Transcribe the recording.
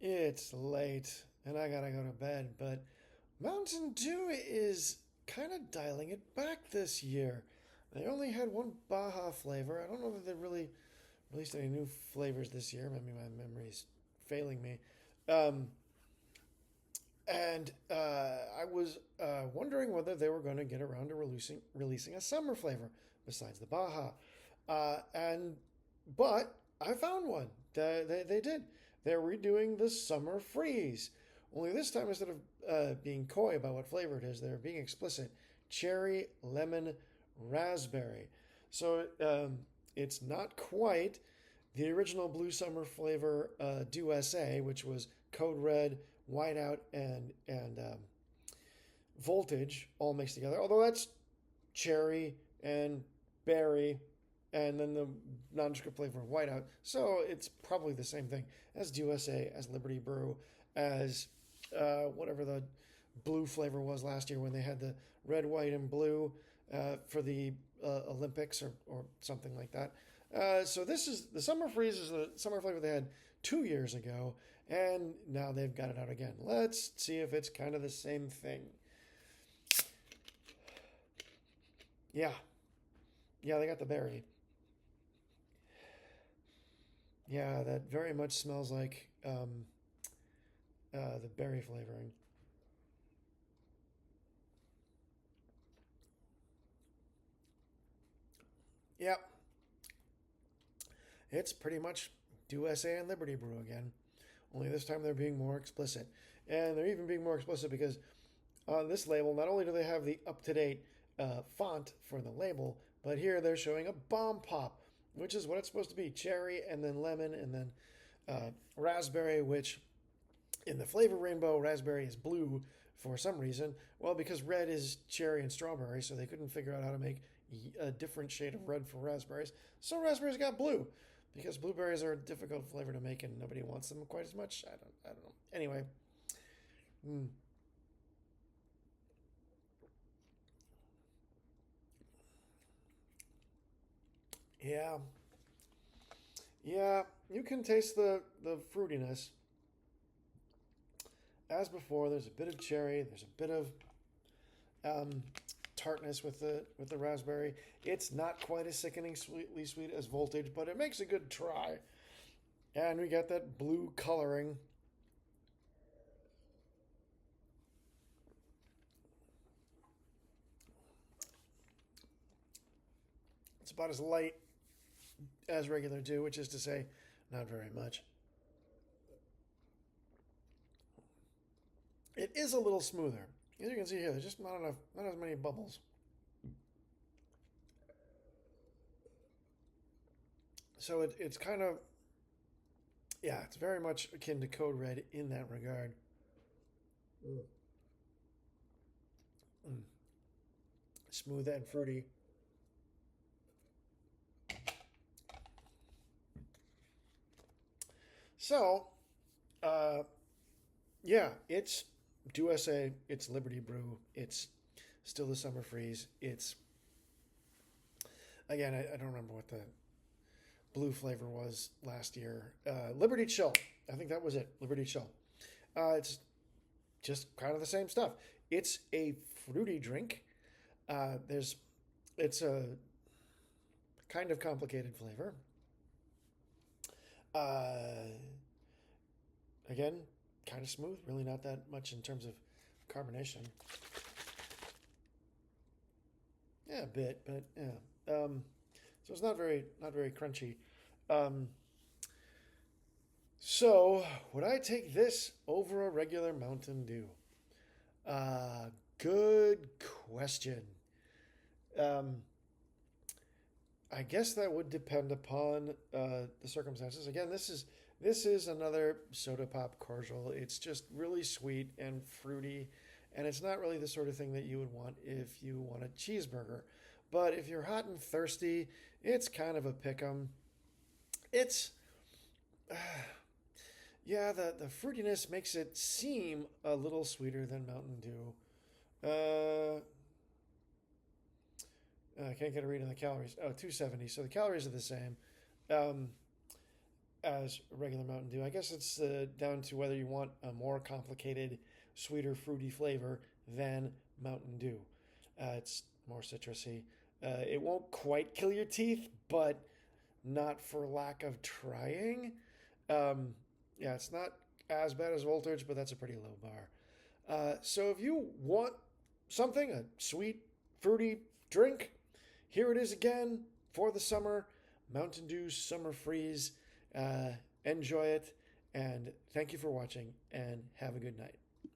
It's late and I gotta go to bed, but Mountain Dew is kind of dialing it back this year. They only had one Baja flavor. I don't know that they really released any new flavors this year. Maybe my memory's failing me. Um, and I was wondering whether they were going to get around to releasing a summer flavor besides the Baja. And but I found one. They did. They're redoing the Summer Freeze. Only this time, instead of being coy about what flavor it is, they're being explicit. Cherry, lemon, raspberry. So it's not quite the original Blue Summer flavor DewSA, which was Code Red, Whiteout, and Voltage all mixed together. Although that's cherry and berry, and then the nondescript flavor of whiteout. So it's probably the same thing as DewSA, as Liberty Brew, as whatever the blue flavor was last year when they had the red, white, and blue for the Olympics or something like that. So this is the Summer Freeze is the summer flavor they had 2 years ago, and now they've got it out again. Let's see if it's kind of the same thing. Yeah, yeah, they got the berry. Yeah, that very much smells like the berry flavoring. Yep, it's pretty much DewSA and Liberty Brew again. Only this time they're being more explicit. And they're even being more explicit because on this label, not only do they have the up to date font for the label, but here they're showing a bomb pop, which is what it's supposed to be cherry, and then lemon, and then raspberry, which in the flavor rainbow, raspberry is blue for some reason. Well, because red is cherry and strawberry, so they couldn't figure out how to make a different shade of red for raspberries. So raspberries got blue because blueberries are a difficult flavor to make and nobody wants them quite as much. I don't know. Anyway, mm, yeah, yeah, you can taste the fruitiness as before. There's a bit of cherry. There's a bit of um, tartness with the raspberry. It's not quite as sickening sweetly sweet as Voltage, but it makes a good try. And we get that blue coloring. It's about as light as regular Dew, which is to say, not very much. It is a little smoother. As you can see here, there's just not as many bubbles. So it's kind of, yeah, it's very much akin to Code Red in that regard. Mm. Mm. Smooth and fruity. So, uh, yeah, it's DewSA, it's Liberty Brew, it's still the Summer Freeze. It's, again, I don't remember what the blue flavor was last year. Liberty Chill. I think that was it. Liberty Chill. It's just kind of the same stuff. It's a fruity drink. There's, it's a kind of complicated flavor. Uh, Again, kind of smooth. Really not that much in terms of carbonation. Yeah, a bit, but yeah. So it's not very crunchy. Um, so would I take this over a regular Mountain Dew? Good question. Um, I guess that would depend upon the circumstances. Again, this is another soda pop cordial. It's just really sweet and fruity, and it's not really the sort of thing that you would want if you want a cheeseburger. But if you're hot and thirsty, it's kind of a pick 'em. It's yeah, the fruitiness makes it seem a little sweeter than Mountain Dew. Uh, I can't get a read on the calories. Oh, 270. So the calories are the same. Um, as regular Mountain Dew. I guess it's down to whether you want a more complicated, sweeter, fruity flavor than Mountain Dew. It's more citrusy. It won't quite kill your teeth, but not for lack of trying. Yeah, it's not as bad as Voltage, but that's a pretty low bar. So if you want something, a sweet, fruity drink, here it is again for the summer. Mountain Dew Summer Freeze. Enjoy it, and thank you for watching, and have a good night.